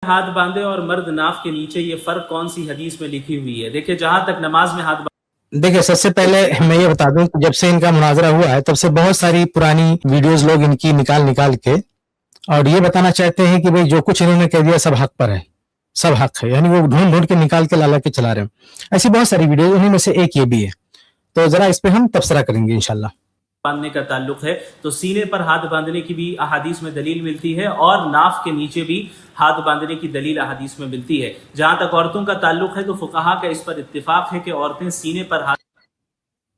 ہاتھ باندھے اور مرد ناف کے نیچے، یہ فرق کون سی حدیث میں لکھی ہوئی ہے؟ دیکھیں جہاں تک نماز میں ہاتھ دیکھیں سب سے پہلے میں یہ بتا دوں کہ جب سے ان کا مناظرہ ہوا ہے تب سے بہت ساری پرانی ویڈیوز لوگ ان کی نکال کے اور یہ بتانا چاہتے ہیں کہ بھئی جو کچھ انہوں نے کہہ دیا سب حق پر ہے، سب حق ہے، یعنی وہ ڈھونڈ کے نکال کے لالا کے چلا رہے ہیں۔ ایسی بہت ساری ویڈیوز، انہیں میں سے ایک یہ بھی ہے، تو ذرا اس پہ ہم تبصرہ کریں گے انشاءاللہ۔ باندھنے کا تعلق ہے تو سینے پر ہاتھ باندھنے کی بھی احادیث میں دلیل ملتی ہے، اور ناف کے نیچے بھی ہاتھ باندھنے کی دلیل احادیث میں ملتی ہے۔ جہاں تک عورتوں کا تعلق ہے تو فقہا کا اس پر اتفاق ہے کہ عورتیں سینے پر ہاتھ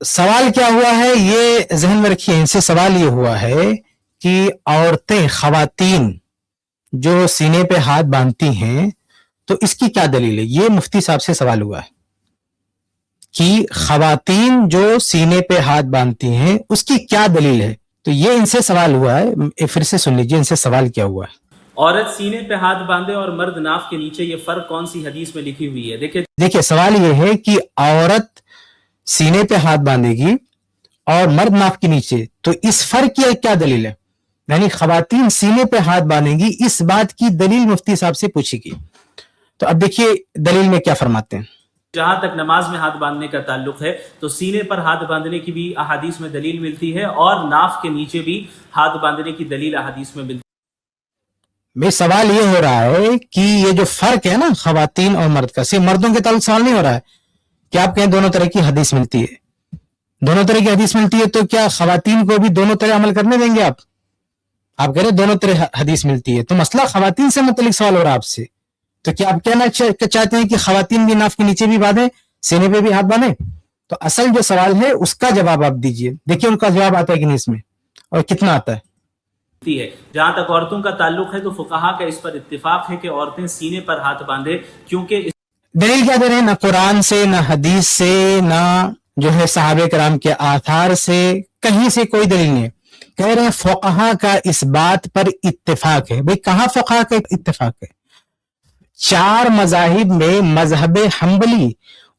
سوال کیا ہوا ہے یہ ذہن میں رکھیے، ان سے سوال یہ ہوا ہے کہ عورتیں، خواتین جو سینے پہ ہاتھ باندھتی ہیں تو اس کی کیا دلیل ہے؟ یہ مفتی صاحب سے سوال ہوا ہے کہ خواتین جو سینے پہ ہاتھ باندھتی ہیں اس کی کیا دلیل ہے، تو یہ ان سے سوال ہوا ہے۔ پھر سے سن لیجئے ان سے سوال کیا ہوا ہے۔ عورت سینے پہ ہاتھ باندھے اور مرد ناف کے نیچے، یہ فرق کون سی حدیث میں لکھی ہوئی ہے؟ دیکھیں سوال یہ ہے کہ عورت سینے پہ ہاتھ باندھے گی اور مرد ناف کے نیچے، تو اس فرق کی کیا دلیل ہے؟ یعنی خواتین سینے پہ ہاتھ باندھیں گی، اس بات کی دلیل مفتی صاحب سے پوچھی گئی۔ تو اب دیکھیے دلیل میں کیا فرماتے ہیں۔ جہاں تک نماز میں ہاتھ باندھنے کا تعلق ہے تو سینے پر ہاتھ باندھنے کی بھی احادیث میں دلیل ملتی ہے، اور ناف کے نیچے بھی ہاتھ باندھنے کی دلیل احادیث میں ملتی ہے۔ میں سوال یہ ہو رہا ہے کہ یہ جو فرق ہے نا خواتین اور مرد کا، صرف مردوں کے تعلق سوال نہیں ہو رہا ہے کہ آپ کہیں دونوں طرح کی حدیث ملتی ہے، دونوں طرح کی حدیث ملتی ہے تو کیا خواتین کو بھی دونوں طرح عمل کرنے دیں گے آپ کہہ رہے دونوں طرح حدیث ملتی ہے، تو مسئلہ خواتین سے متعلق سوال ہو رہا ہے آپ سے، تو کیا آپ کہنا چاہتے ہیں کہ خواتین بھی ناف کے نیچے بھی باندھیں، سینے پہ بھی ہاتھ باندھیں؟ تو اصل جو سوال ہے اس کا جواب آپ دیجئے، دیکھیں ان کا جواب آتا ہے کہ نہیں اس میں، اور کتنا آتا ہے۔ جہاں تک عورتوں کا تعلق ہے تو فقہا کا اس پر اتفاق ہے کہ عورتیں سینے پر ہاتھ باندھے، کیونکہ دلیل کیا دے رہے ہیں؟ نہ قرآن سے، نہ حدیث سے، نہ جو ہے صحابہ کرام کے آثار سے، کہیں سے کوئی دلیل نہیں ہے۔ کہہ رہے ہیں فقہا کا اس بات پر اتفاق ہے۔ بھئی کہاں فقہا کا اتفاق ہے؟ 4 مذاہب میں مذہب حنبلی،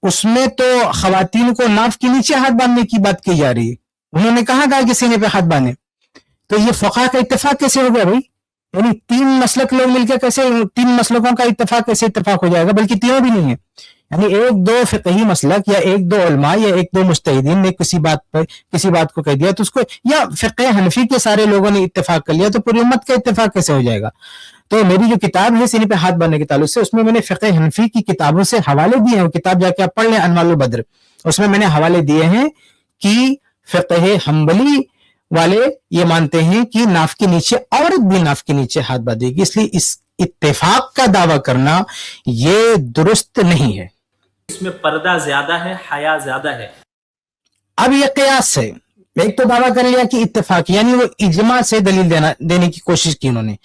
اس میں تو خواتین کو ناف کے نیچے ہاتھ باندھنے کی بات کی جا رہی ہے، انہوں نے کہا کہ سینے پہ ہاتھ باندھیں، تو یہ فقہا کا اتفاق کیسے ہو گیا بھائی؟ یعنی 3 مسلک لوگ مل کے کیسے 3 مسلکوں کا اتفاق کیسے اتفاق ہو جائے گا؟ بلکہ تینوں بھی نہیں ہے، یعنی 1-2 فقہی مسلک یا 1-2 علماء یا 1-2 مجتہدین نے کسی بات کو کہہ دیا تو اس کو، یا فقہ حنفی کے سارے لوگوں نے اتفاق کر لیا تو پوری امت کا اتفاق کیسے ہو جائے گا؟ تو میری جو کتاب ہے سینے پہ ہاتھ باندھنے کے تعلق سے، اس میں نے فقہ حنفی کی کتابوں سے حوالے دیے ہیں، وہ کتاب جا کے آپ پڑھ لیں، انوار البدر، اس میں نے حوالے دیے ہیں کہ فقہ حنبلی والے یہ مانتے ہیں کہ ناف کے نیچے، عورت بھی ناف کے نیچے ہاتھ باندھے گی، اس لیے اس اتفاق کا دعویٰ کرنا یہ درست نہیں ہے۔ اس میں پردہ زیادہ ہے، حیا زیادہ ہے۔ اب یہ قیاس ہے، ایک تو دعویٰ کر لیا کہ اتفاق، یعنی وہ اجماع سے دلیل دینے کی کوشش کی انہوں نے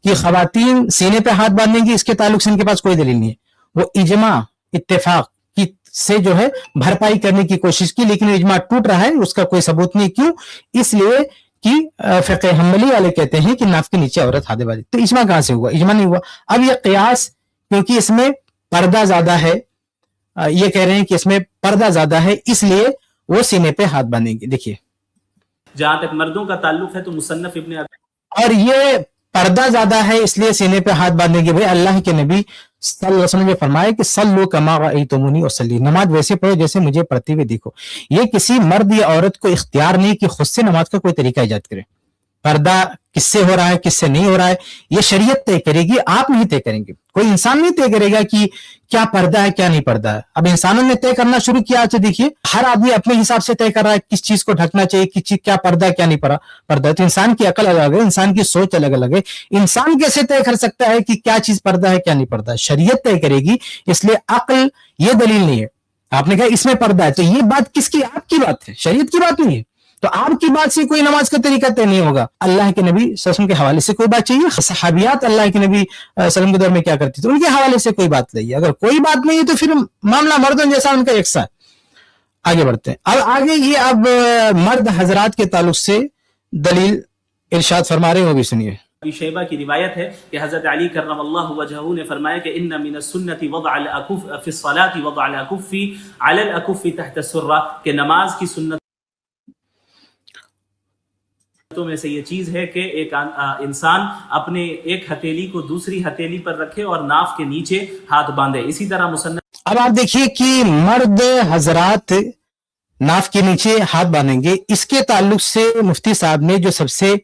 کہ خواتین سینے پہ ہاتھ باندھیں گی، اس کے تعلق سے ان کے پاس کوئی دلیل نہیں ہے، وہ اجماع، اتفاق کی سے جو ہے بھرپائی کرنے کی کوشش کی، لیکن اجماع ٹوٹ رہا ہے، اس کا کوئی ثبوت نہیں۔ کیوں؟ اس لیے کہ فقہ حنبلی والے کہتے ہیں کہ ناف کے نیچے عورت ہاتھ باندھے، تو اجماع کہاں سے ہوا؟ اجماع نہیں ہوا۔ اب یہ قیاس، کیونکہ اس میں پردہ زیادہ ہے، یہ کہہ رہے ہیں کہ اس میں پردہ زیادہ ہے، اس لیے وہ سینے پہ ہاتھ باندھیں گے۔ دیکھیے جہاں تک مردوں کا تعلق ہے تو مصنف ابن اور یہ پردہ زیادہ ہے اس لیے سینے پہ ہاتھ باندھیں گے۔ بھئی اللہ کے نبی صلی اللہ علیہ وسلم نے فرمایا کہ صلو کما رأیتمونی اصلی، نماز ویسے پڑھو جیسے مجھے پڑھتے ہوئے دیکھو۔ یہ کسی مرد یا عورت کو اختیار نہیں کہ خود سے نماز کا کوئی طریقہ ایجاد کرے۔ پردہ کس سے ہو رہا ہے، کس سے نہیں ہو رہا ہے، یہ شریعت طے کرے گی، آپ نہیں طے کریں گے، کوئی انسان نہیں طے کرے گا کہ کیا پردہ ہے کیا نہیں پردہ ہے۔ اب انسانوں نے طے کرنا شروع کیا، آج دیکھیے ہر آدمی اپنے حساب سے طے کر رہا ہے کس چیز کو ڈھکنا چاہیے، کس چیز کیا پردہ ہے کیا نہیں پردہ ہے۔ تو انسان کی عقل الگ ہے، انسان کی سوچ الگ الگ ہے، انسان کیسے طے کر سکتا ہے کہ کیا چیز پردہ ہے کیا نہیں پردہ ہے؟ شریعت طے کرے گی، اس لیے عقل یہ دلیل نہیں ہے۔ آپ نے کہا اس میں پردہ ہے، تو یہ بات کس کی؟ آپ کی بات ہے، شریعت کی بات نہیں ہے۔ تو آپ کی بات سے کوئی نماز کا طریقہ طے نہیں ہوگا۔ اللہ کے نبی صلی اللہ علیہ وسلم کے حوالے سے کوئی بات چاہیے، صحابیات اللہ کے نبی صلی اللہ علیہ وسلم کے دور میں کیا کرتی تھی، ان کے حوالے سے کوئی بات لائیے۔ اگر کوئی بات نہیں ہے تو پھر معاملہ مردوں جیسا ان کا یکساں۔ آگے بڑھتے ہیں، اب آگے یہ اب مرد حضرات کے تعلق سے دلیل ارشاد فرما رہے ہیں، وہ بھی سنیے۔ ابی شیبہ کی روایت ہے کہ حضرت علی کرم اللہ وجہہ نے فرمایا کہ ان من السنت وضع الاکف فی الصلاۃ وضع الاکف علی الاکف تحت السرہ، کہ نماز کی سنتوں صورتوں میں سے یہ چیز ہے کہ ایک انسان اپنے ایک ہتھیلی کو دوسری ہتھیلی پر رکھے اور ناف کے نیچے ہاتھ باندھے. اسی طرح مصنف اب آپ دیکھیے کہ مرد حضرات ناف کے نیچے ہاتھ باندھیں گے. اس کے تعلق سے مفتی صاحب نے جو سب سے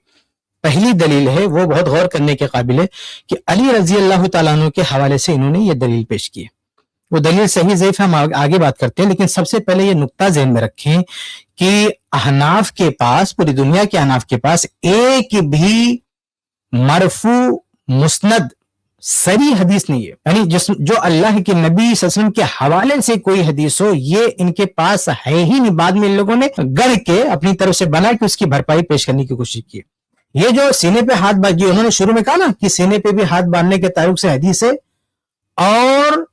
پہلی دلیل ہے وہ بہت غور کرنے کے قابل ہے کہ علی رضی اللہ تعالیٰ عنہ کے حوالے سے انہوں نے یہ دلیل پیش کی ہے. وہ دلیل صحیح ضعیف ہم آگے بات کرتے ہیں، لیکن سب سے پہلے یہ نقطہ ذہن میں رکھیں کہ احناف کے پاس، پوری دنیا کے احناف کے پاس ایک بھی مرفوع مسند صریح حدیث نہیں ہے، یعنی جو اللہ کے نبی صلی اللہ علیہ وسلم کے حوالے سے کوئی حدیث ہو، یہ ان کے پاس ہے ہی نہیں. بعد میں ان لوگوں نے گڑھ کے اپنی طرف سے بنا کے اس کی بھرپائی پیش کرنے کی کوشش کی. یہ جو سینے پہ ہاتھ باندھ، انہوں نے شروع میں کہا نا کہ سینے پہ بھی ہاتھ باندھنے کے تعلق سے حدیث ہے اور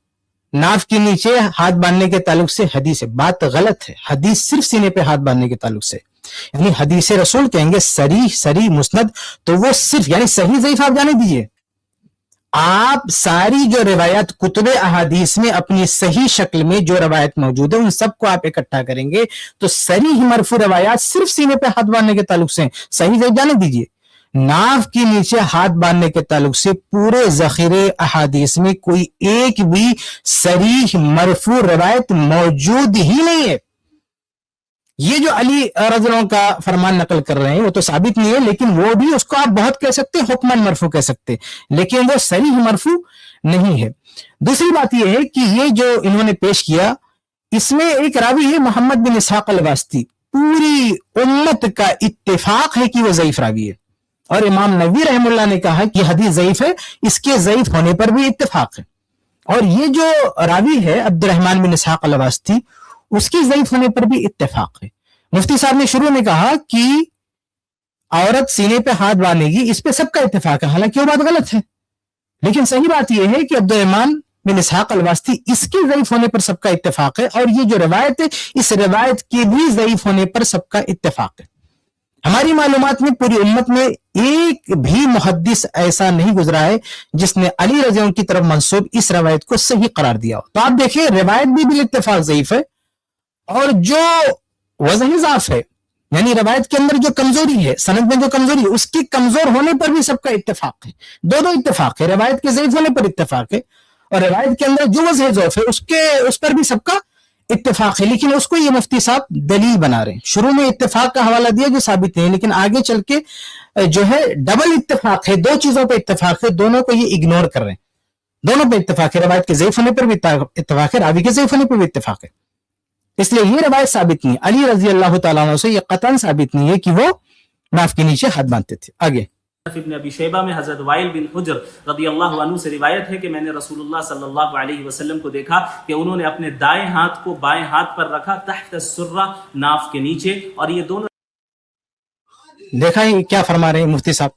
ناف کے نیچے ہاتھ باندھنے کے تعلق سے حدیث ہے. بات غلط ہے. حدیث صرف سینے پہ ہاتھ باندھنے کے تعلق سے، یعنی حدیث رسول کہیں گے صریح مسند، تو وہ صرف یعنی صحیح ضعیف آپ جانے دیجئے. آپ ساری جو روایات کتب احادیث میں اپنی صحیح شکل میں جو روایت موجود ہے ان سب کو آپ اکٹھا کریں گے تو صریح مرفوع روایات صرف سینے پہ ہاتھ باندھنے کے تعلق سے ہیں. صحیح ضعیف جانے دیجئے. ناف کے نیچے ہاتھ باندھنے کے تعلق سے پورے ذخیرے احادیث میں کوئی ایک بھی صریح مرفوع روایت موجود ہی نہیں ہے. یہ جو علی رضی اللہ عنہ کا فرمان نقل کر رہے ہیں وہ تو ثابت نہیں ہے، لیکن وہ بھی اس کو آپ بہت کہہ سکتے ہیں، حکماً مرفوع کہہ سکتے ہیں، لیکن وہ صریح مرفوع نہیں ہے. دوسری بات یہ ہے کہ یہ جو انہوں نے پیش کیا اس میں ایک راوی ہے محمد بن اسحاق الواسطی. پوری امت کا اتفاق ہے کہ وہ ضعیف راوی ہے، اور امام نووی رحم اللہ نے کہا کہ حدیث ضعیف ہے، اس کے ضعیف ہونے پر بھی اتفاق ہے. اور یہ جو راوی ہے عبد الرحمن بن اسحاق الواسطی، اس کی ضعیف ہونے پر بھی اتفاق ہے. مفتی صاحب نے شروع میں کہا کہ عورت سینے پہ ہاتھ باندھے گی، اس پہ سب کا اتفاق ہے، حالانکہ وہ بات غلط ہے. لیکن صحیح بات یہ ہے کہ عبد الرحمن بن اسحاق الواسطی اس کے ضعیف ہونے پر سب کا اتفاق ہے، اور یہ جو روایت ہے اس روایت کے بھی ضعیف ہونے پر سب کا اتفاق ہے. ہماری معلومات میں پوری امت میں ایک بھی محدث ایسا نہیں گزرا ہے جس نے علی رضی اللہ عنہ کی طرف منسوب اس روایت کو صحیح قرار دیا ہو. تو آپ دیکھیں روایت بھی بالاتفاق ضعیف ہے، اور جو وضع ضعف ہے یعنی روایت کے اندر جو کمزوری ہے، سند میں جو کمزوری ہے، اس کی کمزور ہونے پر بھی سب کا اتفاق ہے. دونوں اتفاق ہے، روایت کے ضعیف ہونے پر اتفاق ہے اور روایت کے اندر جو وضع ضعف ہے اس پر بھی سب کا اتفاق ہے. لیکن اس کو یہ مفتی صاحب دلیل بنا رہے ہیں. شروع میں اتفاق کا حوالہ دیا جو ثابت نہیں ہے، لیکن آگے چل کے جو ہے ڈبل اتفاق ہے، دو چیزوں پہ اتفاق ہے، دونوں کو یہ اگنور کر رہے ہیں. دونوں پہ اتفاق ہے، روایت کے ضعیف ہونے پر بھی اتفاق ہے، راوی کے ضعیف ہونے پر بھی اتفاق ہے. اس لیے یہ روایت ثابت نہیں. علی رضی اللہ تعالیٰ عنہ سے یہ قطعاً ثابت نہیں ہے کہ وہ ناف کے نیچے ہاتھ باندھتے تھے. آگے ابن ابی شیبہ میں حضرت وائل بن حجر رضی اللہ عنہ سے روایت ہے کہ میں نے رسول اللہ صلی اللہ علیہ وسلم کو دیکھا کہ انہوں نے اپنے دائیں ہاتھ کو بائیں ہاتھ پر رکھا تحت السرہ، ناف کے نیچے، اور یہ دونوں دیکھا ہے کیا فرما رہے ہیں مفتی صاحب.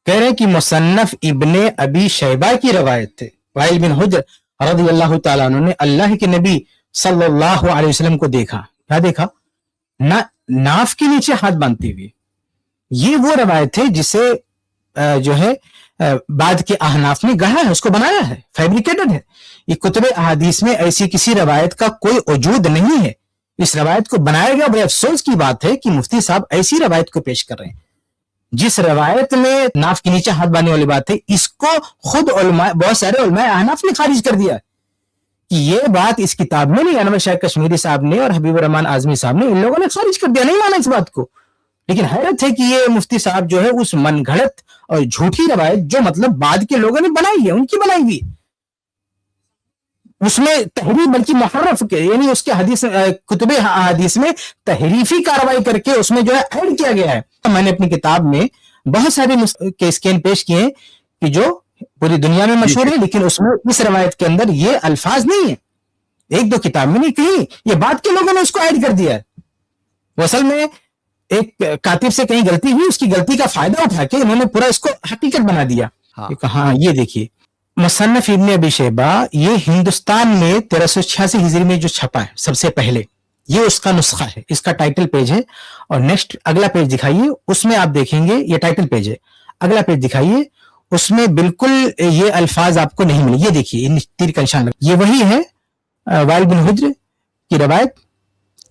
کہہ رہے ہیں کہ مصنف ابن ابی شیبہ کی روایت تھے، وائل بن حجر رضی اللہ تعالیٰ عنہ نے اللہ کے نبی صلی اللہ علیہ وسلم کو دیکھا. کیا دیکھا؟ ناف کے نیچے ہاتھ باندھتے ہوئے. یہ وہ روایت ہے جسے جو ہے بعد کے احناف نے گڑھا ہے، اس کو بنایا ہے، فیبریکیٹڈ ہے. یہ کتب احادیث میں ایسی کسی روایت کا کوئی وجود نہیں ہے. اس روایت کو بنایا گیا. بڑے افسوس کی بات ہے کہ مفتی صاحب ایسی روایت کو پیش کر رہے ہیں جس روایت میں ناف کے نیچے ہاتھ باندھنے والی بات ہے. اس کو خود علماء، بہت سارے علماء احناف نے خارج کر دیا کہ یہ بات اس کتاب میں نہیں. انور شاہ کشمیری صاحب نے اور حبیب الرحمان اعظمی صاحب نے، ان لوگوں نے خارج کر دیا، نہیں مانا اس بات کو. لیکن حیرت ہے کہ یہ مفتی صاحب جو ہے اس من گھڑت اور جھوٹی روایت جو مطلب بعد کے لوگوں نے بنائی ہے، ان کی بنائی ہوئی، اس میں تحریف بلکہ محرف کے یعنی اس کے حدیث کتب حدیث میں تحریفی کاروائی کر کے اس میں جو ہے ایڈ کیا گیا ہے. میں نے اپنی کتاب میں بہت سارے کے اسکین پیش کیے ہیں کہ جو پوری دنیا میں مشہور ہے، لیکن اس میں اس روایت کے اندر یہ الفاظ نہیں ہے. ایک دو کتاب میں نہیں، کہیں یہ بعد کے لوگوں نے اس کو ایڈ کر دیا ہے. وہ اصل میں ایک کاتب سے کہیں غلطی ہوئی، اس کی غلطی کا فائدہ اٹھا کے انہوں نے پورا اس کو حقیقت بنا دیا. ہاں یہ دیکھیے مصنف ابن ابی شیبہ، یہ ہندوستان میں 1386 ہجری میں جو چھپا ہے سب سے پہلے، یہ اس کا نسخہ ہے، اس کا ٹائٹل پیج ہے. اور نیکسٹ اگلا پیج دکھائیے، اس میں آپ دیکھیں گے یہ ٹائٹل پیج ہے. اگلا پیج دکھائیے، اس میں بالکل یہ الفاظ آپ کو نہیں ملے. یہ دیکھیے تیر کا نشان لگا، یہ وہی ہے وائل بن حجر کی روایت.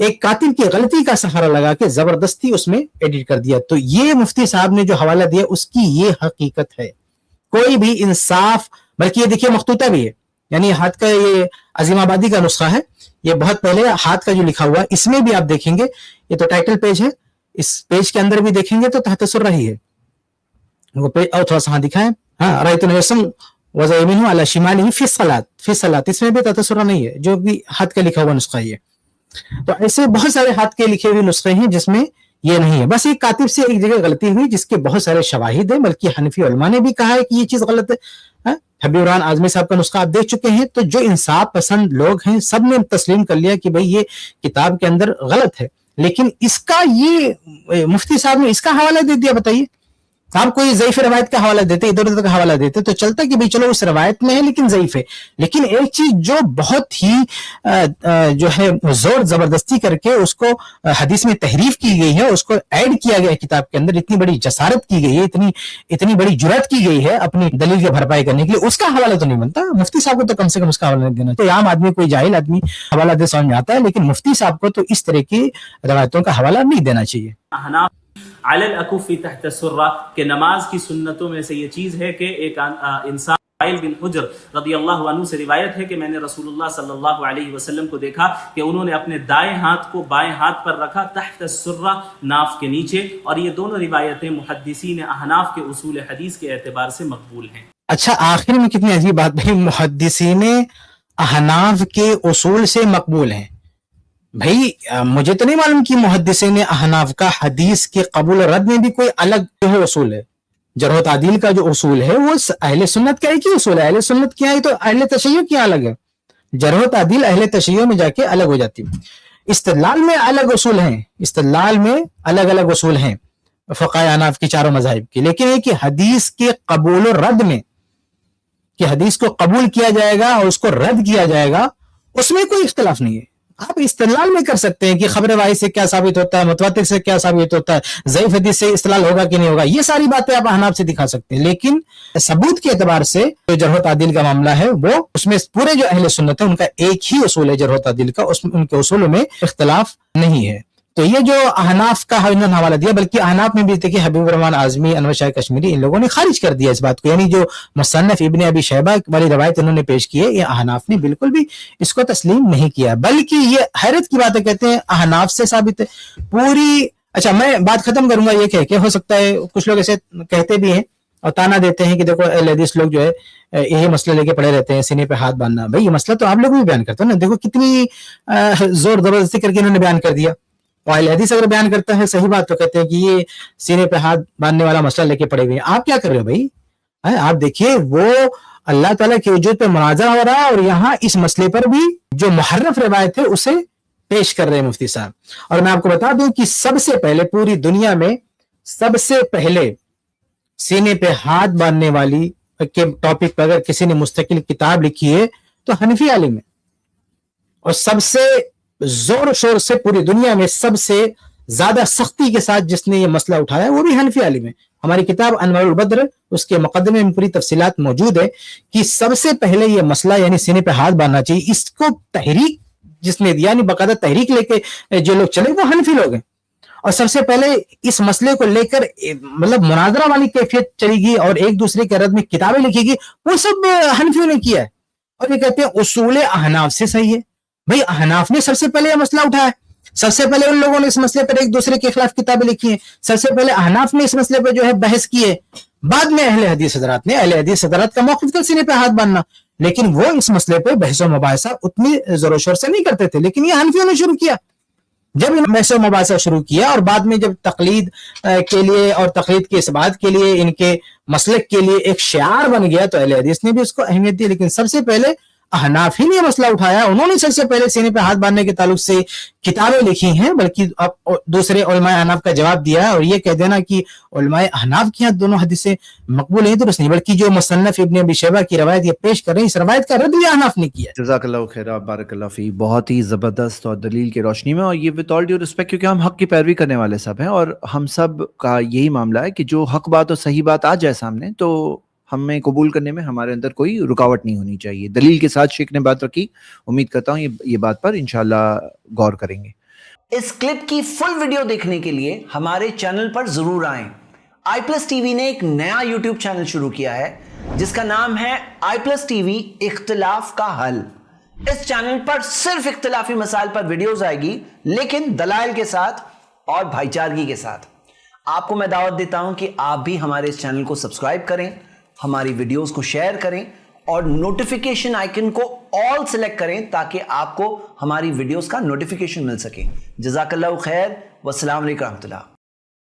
ایک کاتب کی غلطی کا سہارا لگا کے زبردستی اس میں ایڈٹ کر دیا. تو یہ مفتی صاحب نے جو حوالہ دیا اس کی یہ حقیقت ہے. کوئی بھی انصاف, بلکہ یہ دیکھیے مخطوطہ بھی ہے, یعنی ہاتھ کا یہ عظیم آبادی کا نسخہ ہے, یہ بہت پہلے ہاتھ کا جو لکھا ہوا ہے, اس میں بھی آپ دیکھیں گے, یہ تو ٹائٹل پیج ہے, اس پیج کے اندر بھی دیکھیں گے تو تحت سر رہی ہے وہ پیج, اور تھوڑا سا ہاں دکھائیں, ہاں رایت النجم وزیمین علی شمالہ فی الصلاۃ, اس میں بھی تحت سر نہیں ہے, جو بھی ہاتھ کا لکھا ہوا نسخہ ہے. تو ایسے بہت سارے ہاتھ کے لکھے ہوئے نسخے ہیں جس میں یہ نہیں ہے. بس ایک کاتب سے ایک جگہ غلطی ہوئی جس کے بہت سارے شواہد ہیں, بلکہ حنفی علماء نے بھی کہا ہے کہ یہ چیز غلط ہے. حبیب الرحمن اعظمی صاحب کا نسخہ آپ دیکھ چکے ہیں, تو جو انصاف پسند لوگ ہیں سب نے تسلیم کر لیا کہ بھئی یہ کتاب کے اندر غلط ہے. لیکن اس کا یہ مفتی صاحب نے اس کا حوالہ دے دیا. بتائیے, آپ کوئی ضعیف روایت کا حوالہ دیتے, ادھر ادھر کا حوالہ دیتے تو چلتا کہ بھئی چلو اس روایت میں ہے لیکن ضعیف ہے. لیکن ایک چیز جو بہت ہی جو ہے زور زبردستی کر کے اس کو حدیث میں تحریف کی گئی ہے, اس کو ایڈ کیا گیا ہے کتاب کے اندر, اتنی بڑی جسارت کی گئی ہے, اتنی بڑی جرات کی گئی ہے اپنی دلیل کی بھرپائی کرنے کے لیے, اس کا حوالہ تو نہیں بنتا. مفتی صاحب کو تو کم سے کم اس کا حوالہ نہیں دینا چاہیے. عام آدمی, کوئی جاہل آدمی حوالہ دے سمجھ میں آتا ہے, لیکن مفتی صاحب کو تو اس طرح کی روایتوں کا حوالہ نہیں دینا چاہیے. علی الاکف تحت السرہ کہ نماز کی سنتوں میں سے یہ چیز ہے کہ ایک انسان وائل بن حجر رضی اللہ عنہ سے روایت ہے کہ میں نے رسول اللہ صلی اللہ علیہ وسلم کو دیکھا کہ انہوں نے اپنے دائیں ہاتھ کو بائیں ہاتھ پر رکھا تحت السرہ, ناف کے نیچے, اور یہ دونوں روایتیں محدثین احناف کے اصول حدیث کے اعتبار سے مقبول ہیں. اچھا, آخر میں کتنی عجیب بات بھائی, محدثین احناف کے اصول سے مقبول ہیں. بھائی مجھے تو نہیں معلوم کہ محدثین احناف کا حدیث کے قبول رد میں بھی کوئی الگ جو ہے اصول ہے. جرح و تعدیل کا جو اصول ہے وہ اہل سنت کا ایک ہی اصول ہے. اہل سنت کیا ہے تو اہل تشیع کیا الگ ہے. جرح و تعدیل اہل تشیع میں جا کے الگ ہو جاتی ہے. استدلال میں الگ اصول ہیں, استدلال میں الگ الگ اصول ہیں فقہاء احناف کی چاروں مذاہب کی. لیکن یہ کہ حدیث کے قبول و رد میں, کہ حدیث کو قبول کیا جائے گا اور اس کو رد کیا جائے گا, اس میں کوئی اختلاف نہیں ہے. آپ استدلال میں کر سکتے ہیں کہ خبر واحد سے کیا ثابت ہوتا ہے, متواتر سے کیا ثابت ہوتا ہے, ضعیف حدیث سے استدلال ہوگا کہ نہیں ہوگا, یہ ساری باتیں آپ احناف سے دکھا سکتے ہیں. لیکن ثبوت کے اعتبار سے جو جرح و تعدیل کا معاملہ ہے وہ اس میں پورے جو اہل سنت ہے ان کا ایک ہی اصول ہے جرح و تعدیل کا, ان کے اصولوں میں اختلاف نہیں ہے. تو یہ جو احناف کا حوالہ دیا, بلکہ احناف میں بھی دیکھیے حبیب الرحمن اعظمی, انور شاہ کشمیری, ان لوگوں نے خارج کر دیا اس بات کو. یعنی جو مصنف ابن ابی شیبہ والی روایت انہوں نے پیش کی ہے, یہ احناف نے بالکل بھی اس کو تسلیم نہیں کیا, بلکہ یہ حیرت کی بات ہے, کہتے ہیں احناف سے ثابت ہے پوری. اچھا, میں بات ختم کروں گا یہ کہہ کے, ہو سکتا ہے کچھ لوگ ایسے کہتے بھی ہیں اور تانا دیتے ہیں کہ دیکھو اہل حدیث لوگ جو ہے یہی مسئلہ لے کے پڑے رہتے ہیں, سینے پہ ہاتھ باندھنا. بھائی یہ مسئلہ تو آپ لوگ بھی بیان کرتے ہیں نا, دیکھو کتنی زور زبردستی کر کے انہوں نے بیان کر دیا. اہل حدیث اگر بیان کرتا ہے صحیح بات تو کہتے ہیں کہ یہ سینے پہ ہاتھ باندھنے والا مسئلہ لے کے پڑے ہوئے ہیں. آپ کیا کر رہے ہو بھائی؟ آپ دیکھیے وہ اللہ تعالیٰ کے وجود پہ مناظرہ ہو رہا ہے, اور یہاں اس مسئلے پر بھی جو محرف روایت ہے اسے پیش کر رہے ہیں مفتی صاحب. اور میں آپ کو بتا دوں کہ سب سے پہلے پوری دنیا میں سب سے پہلے سینے پہ ہاتھ باندھنے والی کے ٹاپک پہ اگر کسی نے مستقل کتاب لکھی ہے تو حنفی عالم ہے, اور سب سے زور و شور سے پوری دنیا میں سب سے زیادہ سختی کے ساتھ جس نے یہ مسئلہ اٹھایا وہ بھی حنفی عالم ہے. ہماری کتاب انوار البدر, اس کے مقدمے میں پوری تفصیلات موجود ہے کہ سب سے پہلے یہ مسئلہ یعنی سینے پہ ہاتھ باندھنا چاہیے, اس کو تحریک جس نے دیا, یعنی باقاعدہ تحریک لے کے جو لوگ چلے وہ حنفی لوگ ہیں. اور سب سے پہلے اس مسئلے کو لے کر مطلب مناظرہ والی کیفیت چلے گی اور ایک دوسرے کے رد میں کتابیں لکھے گی, وہ سب حنفیوں نے کیا ہے. اور یہ کہتے ہیں اصول احناف سے صحیح ہے. بھئی احناف نے سب سے پہلے یہ مسئلہ اٹھایا ہے, سب سے پہلے ان لوگوں نے اس مسئلے پر ایک دوسرے کے خلاف کتابیں لکھی ہیں, سب سے پہلے احناف نے اس مسئلے پہ جو ہے بحث کی ہے. بعد میں اہل حدیث حضرات نے, اہل حدیث حضرات کا موقف تھا سینے پہ ہاتھ باندھنا, لیکن وہ اس مسئلے پہ بحث و مباحثہ اتنی زور و شور سے نہیں کرتے تھے. لیکن یہ حنفیوں نے شروع کیا. جب ان بحث و مباحثہ شروع کیا اور بعد میں جب تقلید کے لیے اور تقلید کے اثبات کے لیے ان کے مسلک کے لیے ایک شعار بن گیا تو اہل حدیث نے بھی اس کو اہمیت دی. لیکن سب سے پہلے احناف ہی نے یہ مسئلہ اٹھایا, انہوں نے سب سے پہلے سینے پہ ہاتھ باندھنے کے تعلق سے کتابیں لکھی ہیں, بلکہ اب دوسرے علماء احناف کا جواب دیا ہے. اور یہ کہہ دینا کہ علماء احناف کی یہاں دونوں حدیثیں مقبول ہیں درست نہیں, بلکہ جو مصنف ابن ابی شیبہ کی روایت یہ پیش کر رہے ہیں, اس روایت کا رد بھی احناف نے کیا. جزاک اللہ خیر, بارک اللہ فی, بہت ہی زبردست اور دلیل کی روشنی میں. اور یہ وتھ آل ڈیو رسپیکٹ, کیونکہ ہم حق کی پیروی کرنے والے سب ہیں اور ہم سب کا یہی معاملہ ہے کہ جو حق بات اور صحیح بات آ جائے سامنے تو ہمیں قبول کرنے میں ہمارے اندر کوئی رکاوٹ نہیں ہونی چاہیے. دلیل کے ساتھ شیخ نے بات رکھی, امید کرتا ہوں یہ بات پر انشاءاللہ غور کریں گے. اس کلپ کی فل ویڈیو دیکھنے کے لیے ہمارے چینل پر ضرور آئیں۔ آئی پلس ٹی وی نے ایک نیا یوٹیوب چینل شروع کیا ہے جس کا نام ہے آئی پلس ٹی وی اختلاف کا حل۔ اس چینل پر صرف اختلافی مسائل پر ویڈیوز آئے گی، لیکن دلائل کے ساتھ اور بھائی چارگی کے ساتھ۔ آپ کو میں دعوت دیتا ہوں کہ آپ بھی ہمارے اس چینل کو سبسکرائب کریں، ہماری ویڈیوز کو شیئر کریں اور نوٹیفیکیشن آئیکن کو آل سلیکٹ کریں تاکہ آپ کو ہماری ویڈیوز کا نوٹیفیکیشن مل سکے۔ جزاک اللہ خیر، والسلام علیکم ورحمۃ اللہ۔